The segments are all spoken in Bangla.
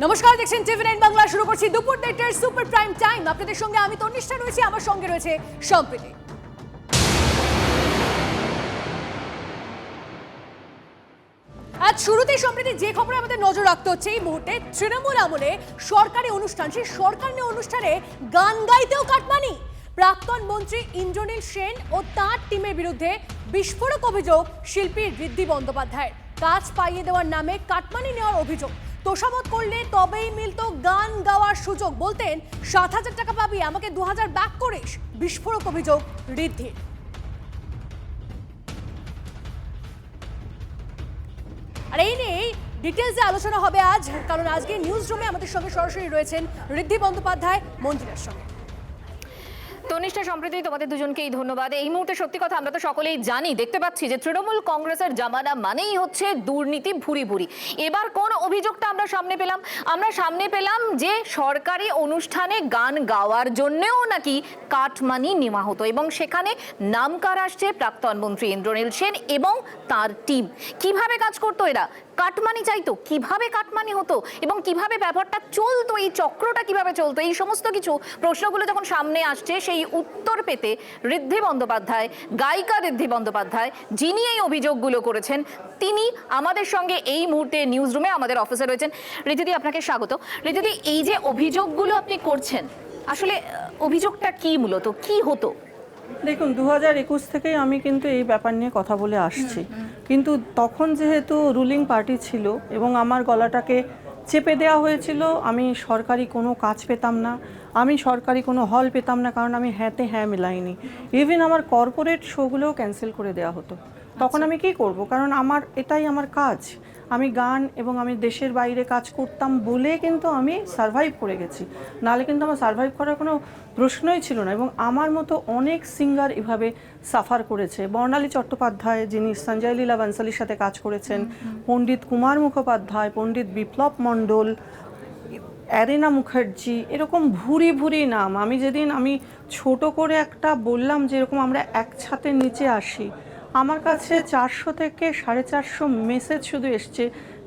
নমস্কার, দেখছেন টিভি9 বাংলা। শুরু করছি দুপুর 1টার সুপার প্রাইম টাইম। আপনাদের সঙ্গে আমি তনিষ্ঠা রয়েছি, আমার সঙ্গে রয়েছে সম্প্রীতি। আজ শুরুতেই সম্প্রীতি যে খবরে আমাদের নজর রাখতে হচ্ছে এই মুহূর্তে, তৃণমূল আমলে সরকারি অনুষ্ঠান, সেই সরকারি অনুষ্ঠানে গান গাইতেও কাটমানি। প্রাক্তন মন্ত্রী ইন্দ্রনীল সেন ও তাঁর টিমের বিরুদ্ধে বিস্ফোরক অভিযোগ শিল্পী ঋদ্ধি বন্দ্যোপাধ্যায়ের। কাজ পাইয়ে দেওয়ার নামে কাটমানি নেওয়ার অভিযোগ। তোষামত করলে তবেই মিলতো গান গাওয়ার সুযোগ। বলতেন 7,000 টাকা পাবি, আমাকে 2,000 ব্যাক করিস। বিস্ফোরক অভিযোগ ঋদ্ধির। আর এই নিয়েই ডিটেলসে আলোচনা হবে আজ, কারণ আজকে নিউজ রুমে আমাদের সঙ্গে সরাসরি রয়েছেন ঋদ্ধি বন্দ্যোপাধ্যায় মন্ত্রীদের সঙ্গে। তনিষ্ঠা, সম্প্রীতি, তোমাদের দুজনকেই ধন্যবাদ। এই মুহূর্তে সত্যি কথা আমরা তো সকলেই জানি, দেখতে পাচ্ছি যে তৃণমূল কংগ্রেসের জামানা মানেই হচ্ছে দুর্নীতি ভুরি ভুরি। এবার কোন অভিযোগটা আমরা সামনে পেলাম যে সরকারি অনুষ্ঠানে গান গাওয়ার জন্যও নাকি কাটমানি নেওয়া হতো, এবং সেখানে নামকার আসছে প্রাক্তন মন্ত্রী ইন্দ্রনীল সেন এবং তার টিম। কিভাবে কাজ করতো এরা? কাটমানি চাইতো, কিভাবে কাটমানি হতো এবং কিভাবে ব্যাপারটা চলতো, এই চক্রটা কিভাবে চলতো, এই সমস্ত কিছু প্রশ্নগুলো যখন সামনে আসছে, সেই উত্তর পেতে ঋদ্ধি বন্দ্যোপাধ্যায়, গায়িকা ঋদ্ধি বন্দ্যোপাধ্যায়, যিনি এই অভিযোগগুলো করেছেন, তিনি আমাদের সঙ্গে এই মুহূর্তে নিউজ রুমে আমাদের অফিসে রয়েছেন। ঋদ্ধিদি, আপনাকে স্বাগত। ঋদ্ধিদি, এই যে অভিযোগগুলো আপনি করছেন, আসলে অভিযোগটা কি, মূলত কি হতো? দেখুন, 2021 থেকেই আমি কিন্তু এই ব্যাপার নিয়ে কথা বলে আসছি, কিন্তু তখন যেহেতু রুলিং পার্টি ছিল এবং আমার গলাটাকে চেপে দেওয়া হয়েছিল, আমি সরকারি কোনো কাজ পেতাম না, আমি সরকারি কোনো হল পেতাম না, কারণ আমি হ্যাঁতে হ্যাঁ মিলাইনি। ইভেন আমার কর্পোরেট শোগুলোও ক্যান্সেল করে দেওয়া হতো। তখন আমি কি করব, কারণ এটাই আমার কাজ। আমি গান এবং আমি দেশের বাইরে কাজ করতাম বলে কিন্তু আমি সারভাইভ করে গেছি, নাহলে কিন্তু আমার সারভাইভ করার কোনো প্রশ্নই ছিল না। এবং আমার মতো অনেক সিঙ্গার এভাবে সাফার করেছে। বর্ণালী চট্টোপাধ্যায়, যিনি সঞ্জয় লীলা বানসালির সাথে কাজ করেছেন, পণ্ডিত কুমার মুখোপাধ্যায়, পণ্ডিত বিপ্লব মণ্ডল, অ্যারেনা মুখার্জি, এরকম ভুরি ভুরি নাম। আমি যেদিন ছোট করে একটা বললাম যে এরকম আমরা এক ছাতের নিচে আসি, আমার কাছে 400 থেকে 450 মেসেজ শুধু এসছে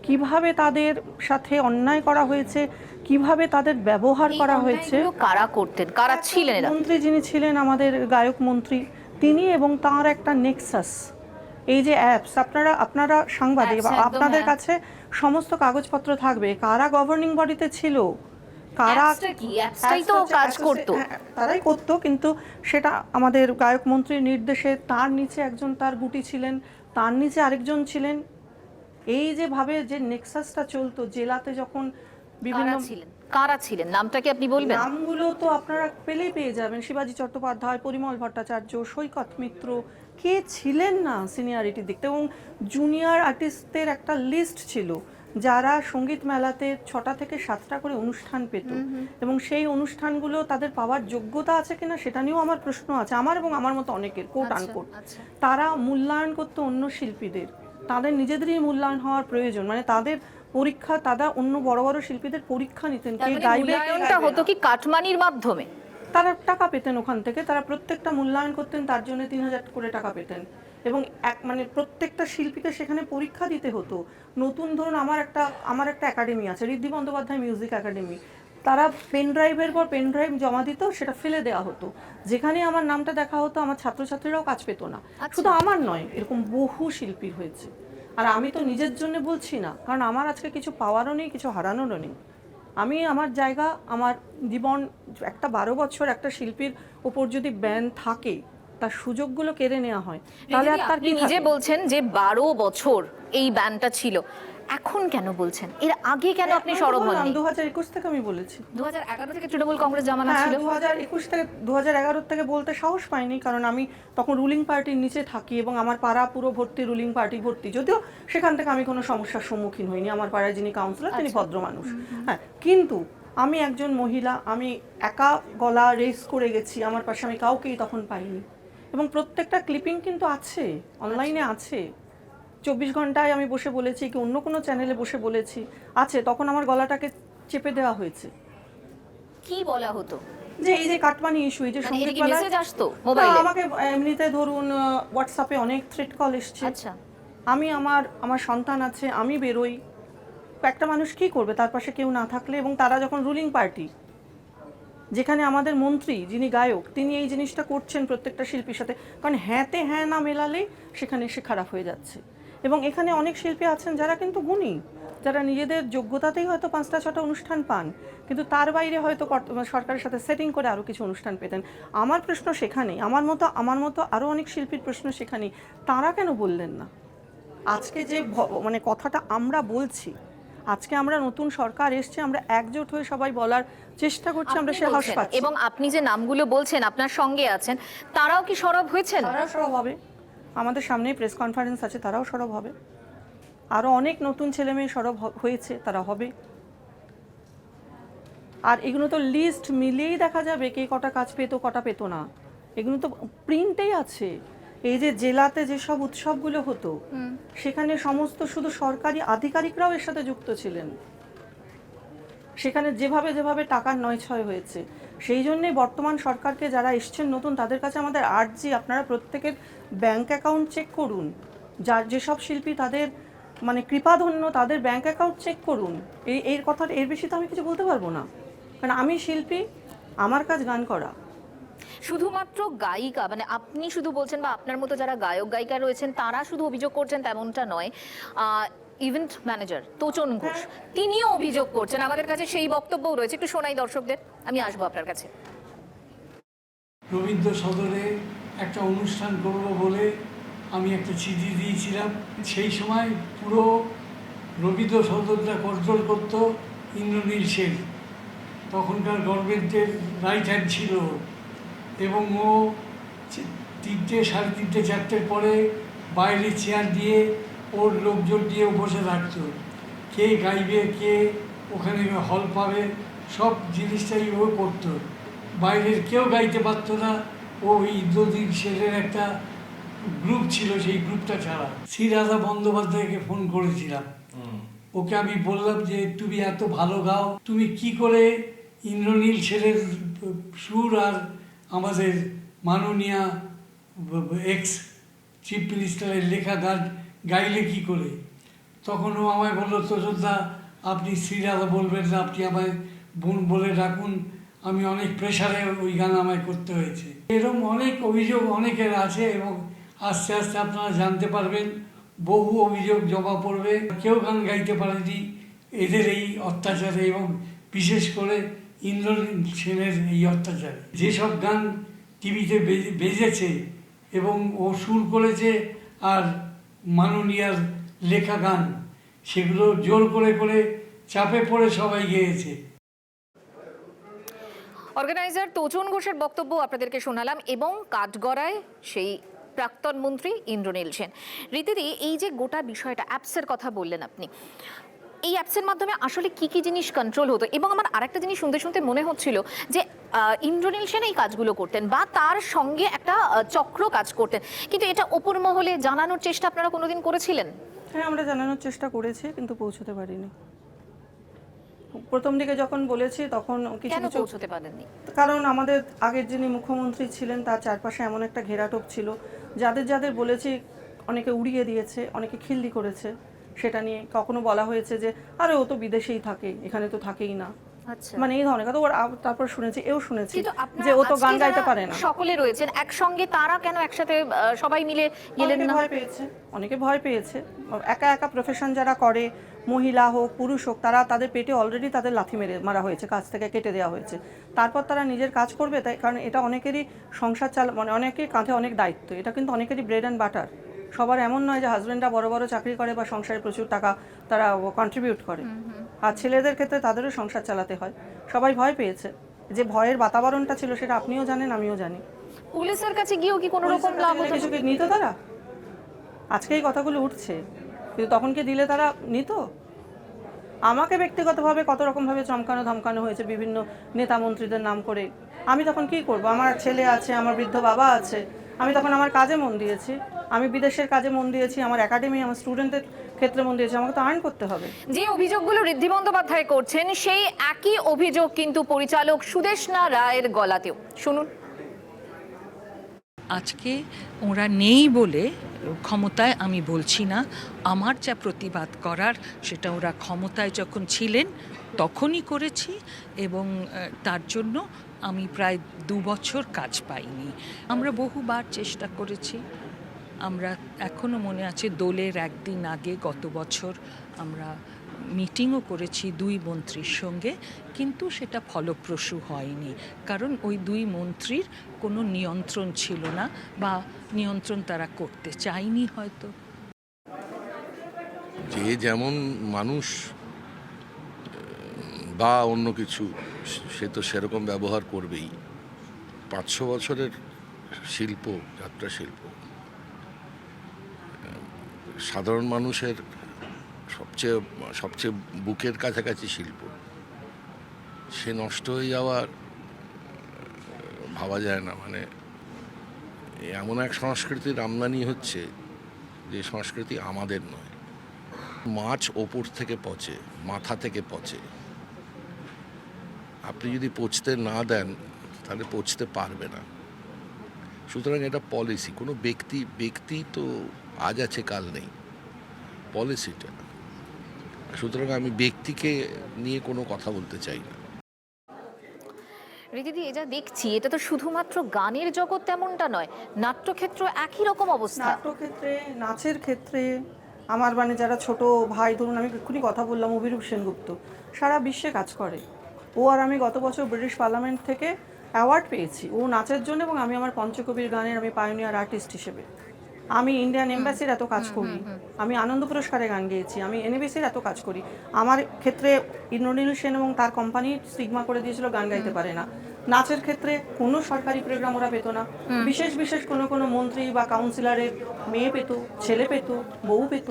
কিভাবে তাদের সাথে অন্যায় করা হয়েছে, কিভাবে তাদের ব্যবহার করা হয়েছে। কারা করতেন, কারা ছিলেন এরা? মন্ত্রী যিনি ছিলেন, আমাদের গায়ক মন্ত্রী, তিনি এবং তার একটা নেক্সাস, এই যে অ্যাপস, আপনারা সাংবাদিক, আপনাদের কাছে সমস্ত কাগজপত্র থাকবে কারা গভর্নিং বডিতে ছিল, কারা কাজ করতো, তারাই করতো। কিন্তু সেটা আমাদের গায়ক মন্ত্রীর নির্দেশে, তার নিচে একজন তার গুটি ছিলেন, তার নিচে আরেকজন ছিলেন। এই যে ভাবে যে নেক্সাসটা চলতো, জেলাতে যখন বিভিন্ন কারা ছিলেন, নামটা কি আপনি বলবেন? নামগুলো তো আপনারা পেয়ে যাবেন। শিবাজি চট্টোপাধ্যায়, পরিমল ভট্টাচার্য, সৈকত মিত্র, কে ছিলেন না সিনিয়রিটির দিক থেকে। এবং জুনিয়র আর্টিস্টদের একটা লিস্ট ছিল যারা সঙ্গীত মেলাতে 6টা থেকে 7টা করে অনুষ্ঠান পেত, এবং সেই অনুষ্ঠানগুলো তাদের পাওয়ার যোগ্যতা আছে কিনা সেটা নিয়েও আমার প্রশ্ন আছে, আমার এবং আমার মতো অনেকের, কোট আনকোট। তারা মূল্যায়ন করতো অন্য শিল্পীদের, তাদের নিজেদেরই মূল্যায়ন হওয়ার প্রয়োজন, মানে তাদের পরীক্ষা, তারা অন্য বড় বড় শিল্পীদের পরীক্ষা নিতেন, কে গাইবে। মূল্যায়নটা হতো কি কাটমানির মাধ্যমে? তারা টাকা পেতেন ওখান থেকে, তারা প্রত্যেকটা মূল্যায়ন করতেন, তার জন্য 3,000 করে টাকা পেতেন। এবং মানে প্রত্যেকটা শিল্পীকে সেখানে পরীক্ষা দিতে হতো। নতুন ধরুন আমার একটা একাডেমি আছে, ঋদ্ধি বন্দ্যোপাধ্যায় মিউজিক একাডেমি, তারা পেন ড্রাইভের পর পেন ড্রাইভ জমা দিত, সেটা ফেলে দেওয়া হতো। যেখানে আমার নামটা দেখা হতো, আমার ছাত্রছাত্রীরাও কাজ পেত না। শুধু আমার নয়, এরকম বহু শিল্পীর হয়েছে। আর আমি তো নিজের জন্য বলছি না, কারণ আমার আজকে কিছু পাওয়ারও নেই, কিছু হারানোরও নেই। আমি আমার জায়গা, আমার জীবন, একটা 12 বছর একটা শিল্পীর ওপর যদি ব্যান থাকে, তার সুযোগগুলো কেড়ে নেওয়া হয়, তাহলে আর তার কি? নিজে বলছেন যে 12 বছর এই ব্যানটা ছিল, এখন কেন বলছেন? এর আগে কেন আপনি সরব হননি? 2021 থেকে আমি বলেছি। 2011 থেকে তৃণমূল কংগ্রেস জামানা ছিল। 2011 থেকে বলতে সাহস পাইনি, কারণ আমি তখন রুলিং পার্টির নিচে থাকি এবং আমার পাড়া পুরো ভর্তি রুলিং পার্টি ভর্তি। যদিও সেখান থেকে আমি কোনো সমস্যার সম্মুখীন হইনি, আমার পাড়ায় যিনি কাউন্সিলর তিনি ভদ্র মানুষ। হ্যাঁ, কিন্তু আমি একজন মহিলা, আমি একা গলা রেস করে গেছি, আমার পাশে আমি কাউকেই তখন পাইনি। এবং প্রত্যেকটা ক্লিপিং কিন্তু আছে, অনলাইনে আছে। 24 ঘন্টায় আমি বসে বলেছি, কি অন্য কোনো চ্যানেলে বসে বলেছি, আছে। তখন আমার গলাটাকে চেপে দেওয়া হয়েছে। কি বলা হতো? যে এই যে কাটমানি ইস্যু, এই যে সঙ্গীত মেসেজ আসতো মোবাইলে? আমাকে এমনিতে ধরুন হোয়াটসঅ্যাপে অনেক থ্রেট কল এসছে। আচ্ছা, আমি আমার সন্তান আছে, আমি বেরোই, একটা মানুষ কি করবে তার পাশে কেউ না থাকলে? এবং তারা যখন রুলিং পার্টি, যেখানে আমাদের মন্ত্রী যিনি গায়ক তিনি এই জিনিসটা করছেন প্রত্যেকটা শিল্পীর সাথে, কারণ হ্যাঁতে হ্যাঁ না মেলালেই সেখানে এসে খারাপ হয়ে যাচ্ছে। এবং এখানে অনেক শিল্পী আছেন যারা কিন্তু গুণী, যারা নিজেদের যোগ্যতাতেই হয়তো 5টা 6টা অনুষ্ঠান পান, কিন্তু তার বাইরে হয়তো সরকারের সাথে সেটিং করে আরও কিছু অনুষ্ঠান পেতেন। আমার প্রশ্ন সেখানেই, আমার মতো আরও অনেক শিল্পীর প্রশ্ন সেখানেই, তারা কেন বললেন না? আজকে যে মানে কথাটা আমরা বলছি, আজকে আমরা নতুন সরকার এসছে, আমরা একজোট হয়ে সবাই বলার চেষ্টা করছি, আমরা সে হাস পাচ্ছি। এবং আপনি যে নামগুলো বলছেন আপনার সঙ্গে আছেন, তারাও কি সরব হয়েছেন? তারাও সরব হবে, আমাদের সামনেই প্রেস কনফারেন্স আছে, তারাও সরব হবে। আরও অনেক নতুন ছেলে মেয়ে সরব হয়েছে, তারা হবে। আর এগুলো তো লিস্ট মিলিয়েই দেখা যাবে কে কটা কাজ পেতো কটা পেতো না, এগুলো তো প্রিন্টেই আছে। এই যে জেলাতে যেসব উৎসবগুলো হতো সেখানে সমস্ত শুধু সরকারি আধিকারিকরাও এর সাথে যুক্ত ছিলেন। সেখানে যেভাবে যেভাবে টাকার নয়ছয় হয়েছে, সেই জন্যই বর্তমান সরকারকে যারা এসছেন নতুন, তাদের কাছে আমাদের আর্জি, আপনারা প্রত্যেকের ব্যাংক অ্যাকাউন্ট চেক করুন। যার যেসব শিল্পী তাদের মানে কৃপাধন্য, তাদের ব্যাংক অ্যাকাউন্ট চেক করুন। এর কথাটা, এর বেশি তো আমি কিছু বলতে পারবো না, কারণ আমি শিল্পী, আমার কাজ গান করা। শুধুমাত্র গায়িকা মানে আপনি শুধু বলছেন বা আপনার মতো যারা গায়ক গায়িকা রয়েছেন তারা শুধু অভিযোগ করছেন তেমনটা নয়। ইভেন্ট ম্যানেজার তোচন ঘোষ তিনিও অভিযোগ করছেন, আমাদের কাছে সেই বক্তব্যও রয়েছে, একটু শোনাই দর্শকদের। আমি আসবো আপনার কাছে। রবীন্দ্র সদরে একটা অনুষ্ঠান করব বলে আমি একটা চিঠি দিয়েছিলাম। সেই সময় পুরো রবীন্দ্র সদরটা কন্ট্রোল করতো ইন্দ্রনীল সেন, তখনকার গভর্নমেন্টের রাইট হ্যান্ড ছিল। এবং ও 3টে, 3:30, 4টের পরে বাইরে চেয়ার দিয়ে ওর লোকজন দিয়ে বসে থাকতো, কে গাইবে, কে ওখানে হল পাবে, সব জিনিসটাই ও করতো। বাইরের কেউ গাইতে পারতো না, ও ইন্দ্রনীল সেনের একটা গ্রুপ ছিল, সেই গ্রুপটা ছাড়া। শ্রীরাধা বন্দ্যোপাধ্যায়কে ফোন করেছিলাম, ওকে আমি বললাম যে তুমি এত ভালো গাও, তুমি কি করে ইন্দ্রনীল সেনের সুর আর আমাদের মাননীয়া এক্স চিফ মিনিস্টারের লেখা গান গাইলে কি করে? তখন ও আমায় বললো, তোষদা আপনি শ্রীরাধা বলবেন না, আপনি আমায় বোন বলে ডাকুন। আমি অনেক প্রেশারে ওই গান আমায় করতে হয়েছে। এরকম অনেক অভিযোগ অনেকের আছে এবং আস্তে আস্তে আপনারা জানতে পারবেন, বহু অভিযোগ জমা পড়বে। কেউ গান গাইতে পারেনি এদের এই অত্যাচারে, এবং বিশেষ করে ইন্দ্রনীল সেনের এই অত্যাচারে। যেসব গান টিভিতে বেজেছে এবং ও সুর করেছে আর মাননীয়ার লেখা গান, সেগুলো জোর করে করে চাপে পড়ে সবাই গেয়েছে। অর্গানাইজার তোচন ঘোষের বক্তব্য আপনাদেরকে শোনালাম, এবং কাঠগড়ায় সেই প্রাক্তন মন্ত্রী ইন্দ্রনীল সেন। রীতিদি, এই যে গোটা বিষয়টা অ্যাপসের কথা বললেন আপনি, এই অ্যাপসের মাধ্যমে আসলে কি কি জিনিস কন্ট্রোল হতো? এবং আমার আরেকটা জিনিস শুনতে শুনতে মনে হচ্ছিল যে ইন্দ্রনীল সেন এই কাজগুলো করতেন বা তার সঙ্গে একটা চক্র কাজ করতেন, কিন্তু এটা ওপর মহলে জানানোর চেষ্টা আপনারা কোনোদিন করেছিলেন? হ্যাঁ, আমরা জানানোর চেষ্টা করেছি, কিন্তু পৌঁছতে পারিনি। প্রথম দিকে যখন বলেছি তখন কিছু কেন কিছু, পৌঁছতে পারেননি? কারণ আমাদের আগের যিনি মুখ্যমন্ত্রী ছিলেন তার চারপাশে এমন একটা ঘেরাটোপ ছিল, যাদের যাদের বলেছি অনেকে উড়িয়ে দিয়েছে, অনেকে খিল্লি করেছে। সেটা নিয়ে কখনো বলা হয়েছে যে আরে ও তো বিদেশেই থাকে, এখানে তো থাকেই না, আচ্ছা, মানে এই ধরনের কথা। ওর তারপর শুনেছি, এও শুনেছি কিন্তু আপনারা যে ও তো আজকে গান গাইতে যারা পারে না। সকলে রয়েছেন একসঙ্গে, তারা কেন একসাথে সবাই মিলে গেলেন অনেকে না? ভয় পেয়েছে, অনেকে ভয় পেয়েছে। একা একা প্রফেশন যারা করে, মহিলা হোক পুরুষ হোক, তারা তাদের পেটে অলরেডি তাদের লাথি মারা হয়েছে, কাজ থেকে কেটে দেওয়া হয়েছে। তারপর তারা নিজের কাজ করবে, তাই কারণ এটা অনেকেরই সংসার মানে অনেকের কাঁধে অনেক দায়িত্ব। এটা কিন্তু অনেকেরই ব্রেড অ্যান্ড বাটার। সবার এমন নয় যে হাজব্যান্ডরা বড় বড় চাকরি করে বা সংসারে প্রচুর টাকা তারা কন্ট্রিবিউট করে, আর ছেলেদের ক্ষেত্রে তাদেরও সংসার চালাতে হয়। সবাই ভয় পেয়েছে, যে ভয়ের বাতাবরণটা ছিল সেটা আপনিও জানেন, আমিও জানি। পুলিশের কাছে গিয়েও কি কোনো রকম লাভ হতো? কিছু নিত তারা? আজকে এই কথাগুলো উঠছে, কিন্তু তখন কি দিলে তারা নিত? আমাকে ব্যক্তিগতভাবে কত রকমভাবে চমকানো ধমকানো হয়েছে বিভিন্ন নেতা মন্ত্রীদের নাম করে। আমি তখন কি করব? আমার ছেলে আছে, আমার বৃদ্ধ বাবা আছে, আমি তখন আমার কাজে মন দিয়েছি, আমি বিদেশের কাজে মন দিয়েছি, আমার একাডেমি, আমার স্টুডেন্টের ক্ষেত্রে মন দিয়েছি, আমাকে তো আর্ন করতে হবে। যে অভিযোগগুলো ঋদ্ধি বন্দ্যোপাধ্যায় করছেন, সেই একই অভিযোগ কিন্তু পরিচালক সুদেষ্ণা রায়ের গলাতেও। শুনুন। আজকে ওরা নেই বলে ক্ষমতায় আমি বলছি না, আমার যা প্রতিবাদ করার সেটা ওরা ক্ষমতায় যখন ছিলেন তখনই করেছি, এবং তার জন্য আমি প্রায় 2 বছর কাজ পাইনি। আমরা বহুবার চেষ্টা করেছি, আমরা এখনও মনে আছে দোলের একদিন আগে গত বছর আমরা মিটিংও করেছি 2 মন্ত্রীর সঙ্গে, কিন্তু সেটা ফলপ্রসূ হয়নি, কারণ ওই 2 মন্ত্রীর কোনো নিয়ন্ত্রণ ছিল না, বা নিয়ন্ত্রণ তারা করতে চায়নি হয়তো। যে যেমন মানুষ বা অন্য কিছু, সে তো সেরকম ব্যবহার করবেই। 500 বছরের শিল্প, যাত্রা শিল্প সাধারণ মানুষের সবচেয়ে সবচেয়ে বুকের কাছাকাছি শিল্প, সে নষ্ট হয়ে যাওয়ার ভাবা যায় না। মানে এমন এক সংস্কৃতির আমদানি হচ্ছে যে সংস্কৃতি আমাদের নয়। মাছ ওপর থেকে পচে, মাথা থেকে পচে। আপনি যদি পচতে না দেন তাহলে পচতে পারবে না। সুতরাং এটা পলিসি, কোনো ব্যক্তি তো আজ আছে কাল নেই, পলিসিটা। সুতরাং আমি ব্যক্তিকে নিয়ে কোনো কথা বলতে চাই না। রীতিদি, এটা দেখছি এটা তো শুধুমাত্র গানের জগৎ তেমনটা নয়, নাট্যক্ষেত্র একই রকম অবস্থা। নাট্যক্ষেত্রে, নাচের ক্ষেত্রে আমার মানে যারা ছোট ভাই, ধরুন আমি এক্ষুনি কথা বললাম অভিরূপ সেনগুপ্ত, সারা বিশ্বে কাজ করে। ও আর আমি গত বছর ব্রিটিশ পার্লামেন্ট থেকে অ্যাওয়ার্ড পেয়েছি ও নাচের জন্য, এবং আমি আমার পঞ্চকবির গানের আমি পায়োনিয়ার আর্টিস্ট হিসেবে। আমি ইন্ডিয়ান এম্বাসির এত কাজ করি, আমি আনন্দ পুরস্কারে গান গেয়েছি, আমি এনবিসির এত কাজ করি। আমার ক্ষেত্রে ইন্দ্রনীল সেন এবং তার কোম্পানি স্টিগমা করে দিয়েছিল গান গাইতে পারে না। নাচের ক্ষেত্রে কোনো সরকারি প্রোগ্রাম ওরা পেতো না। বিশেষ বিশেষ কোনো মন্ত্রী বা কাউন্সিলরের মেয়ে পেত, ছেলে পেত, বউ পেত।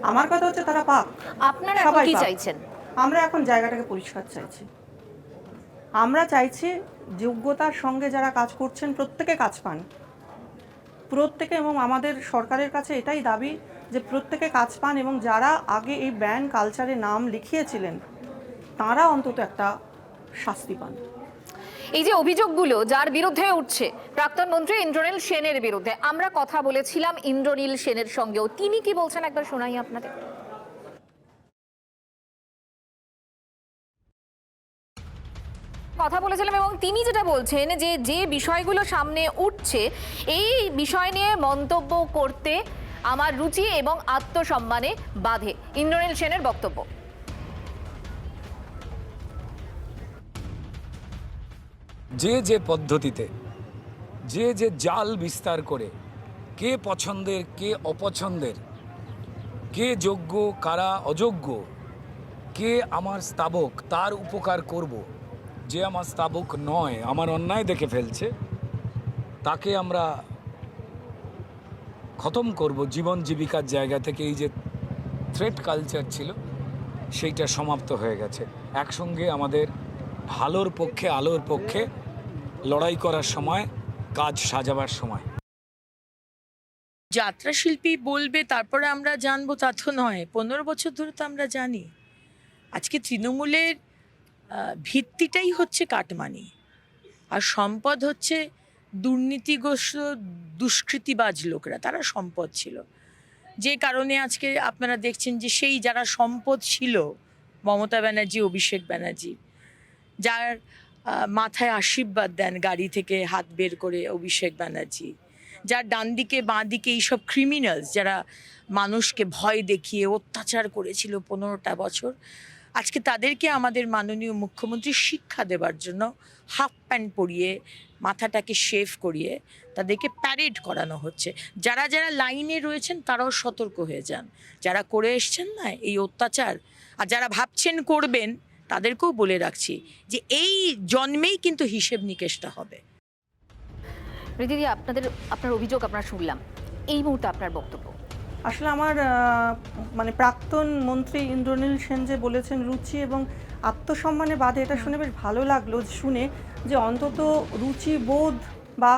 আমার কথা হচ্ছে তারা পাক। আপনারা এখন সবাই কি পাক। চাইছেন? আমরা এখন জায়গাটাকে পরিষ্কার চাইছি। আমরা চাইছি যোগ্যতার সঙ্গে যারা কাজ করছেন প্রত্যেকে কাজ পান, প্রত্যেকে। এবং আমাদের সরকারের কাছে এটাই দাবি যে প্রত্যেকে কাজ পান, এবং যারা আগে এই ব্যান্ড কালচারে নাম লিখিয়েছিলেন তারা অন্তত একটা শাস্তি পান। এই যে অভিযোগগুলো যার বিরুদ্ধে উঠছে, প্রাক্তন মন্ত্রী ইন্দ্রনীল সেনের বিরুদ্ধে, আমরা কথা বলেছিলাম ইন্দ্রনীল সেনের সঙ্গেও। তিনি কি বলছেন একবার শোনাই আপনাদের। কথা বলেছিলাম, এবং তিনি যেটা বলছেন যে যে বিষয়গুলো সামনে উঠছে এই বিষয় নিয়ে মন্তব্য করতে আমার রুচি এবং আত্মসম্মানে বাধে। ইন্দ্রনীল সেনের বক্তব্য। যে যে পদ্ধতিতে যে যে জাল বিস্তার করে, কে পছন্দের কে অপছন্দের, কে যোগ্য কারা অযোগ্য, কে আমার স্তাবক তার উপকার করব, যে আমার স্তাবক নয়, আমার অন্যায় দেখে ফেলছে, তাকে আমরা খতম করব জীবন জীবিকার জায়গা থেকে। এই যে থ্রেট কালচার ছিল সেইটা সমাপ্ত হয়ে গেছে। একসঙ্গে আমাদের ভালোর পক্ষে, আলোর পক্ষে লড়াই করার সময়, কাজ সাজাবার সময়। যাত্রা শিল্পী বলবে তারপরে আমরা জানবো তা তো নয়। 15 বছর ধরে তো আমরা জানি। আজকে তৃণমূলের ভিত্তিটাই হচ্ছে কাটমানি, আর সম্পদ হচ্ছে দুর্নীতিগ্রস্ত দুষ্কৃতিবাজ লোকরা, তারা সম্পদ ছিল। যে কারণে আজকে আপনারা দেখছেন যে সেই যারা সম্পদ ছিল, মমতা ব্যানার্জি, অভিষেক ব্যানার্জি, যার মাথায় আশীর্বাদ দেন গাড়ি থেকে হাত বের করে অভিষেক ব্যানার্জি, যার ডান দিকে বাঁ দিকে এইসব ক্রিমিনালস যারা মানুষকে ভয় দেখিয়ে অত্যাচার করেছিল 15টা বছর, আজকে তাদেরকে আমাদের মাননীয় মুখ্যমন্ত্রী শিক্ষা দেবার জন্য হাফ প্যান্ট পরিয়ে, মাথাটাকে শেভ করিয়ে তাদেরকে প্যারেড করানো হচ্ছে। যারা যারা লাইনে রয়েছেন তারাও সতর্ক হয়ে যান, যারা করে এসছেন না এই অত্যাচার, আর যারা ভাবছেন করবেন তাদেরকেও বলে রাখছি যে এই জন্মেই কিন্তু হিসেব নিকেশটা হবে। রীতিদি, আপনার অভিযোগ আপনারা শুনলাম, এই মুহূর্তে আপনার বক্তব্য। আসলে আমার মানে প্রাক্তন মন্ত্রী ইন্দ্রনীল সেন যে বলেছেন রুচি এবং আত্মসম্মানে বাধে, এটা শুনে বেশ ভালো লাগলো শুনে যে অন্তত রুচিবোধ বা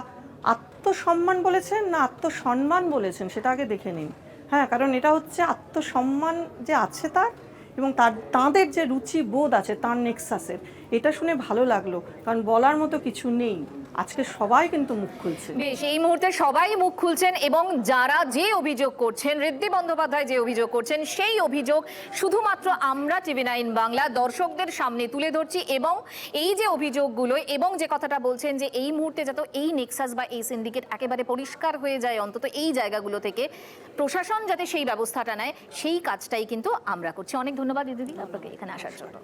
আত্মসম্মান বলেছেন না আত্মসম্মান বলেছেন সেটা আগে দেখে নিন। হ্যাঁ, কারণ এটা হচ্ছে আত্মসম্মান যে আছে তার, এবং তাদের যে রুচিবোধ আছে তার নেক্সাসের, এটা শুনে ভালো লাগলো, কারণ বলার মতো কিছু নেই। আজকে সবাই কিন্তু মুখ খুলছে। বেশ, এই মুহূর্তে সবাই মুখ খুলছেন এবং যারা যে অভিযোগ করছেন, ঋদ্ধি বন্দ্যোপাধ্যায় যে অভিযোগ করছেন, সেই অভিযোগ শুধুমাত্র আমরা TV9 বাংলা দর্শকদের সামনে তুলে ধরছি। এবং এই যে অভিযোগগুলো এবং যে কথাটা বলছেন যে এই মুহূর্তে যাতে এই নেক্সাস বা এই সিন্ডিকেট একেবারে পরিষ্কার হয়ে যায়, অন্তত এই জায়গাগুলো থেকে প্রশাসন যাতে সেই ব্যবস্থাটা নেয়, সেই কাজটাই কিন্তু আমরা করছি। অনেক ধন্যবাদ দিদি আপনাকে এখানে আসার জন্য।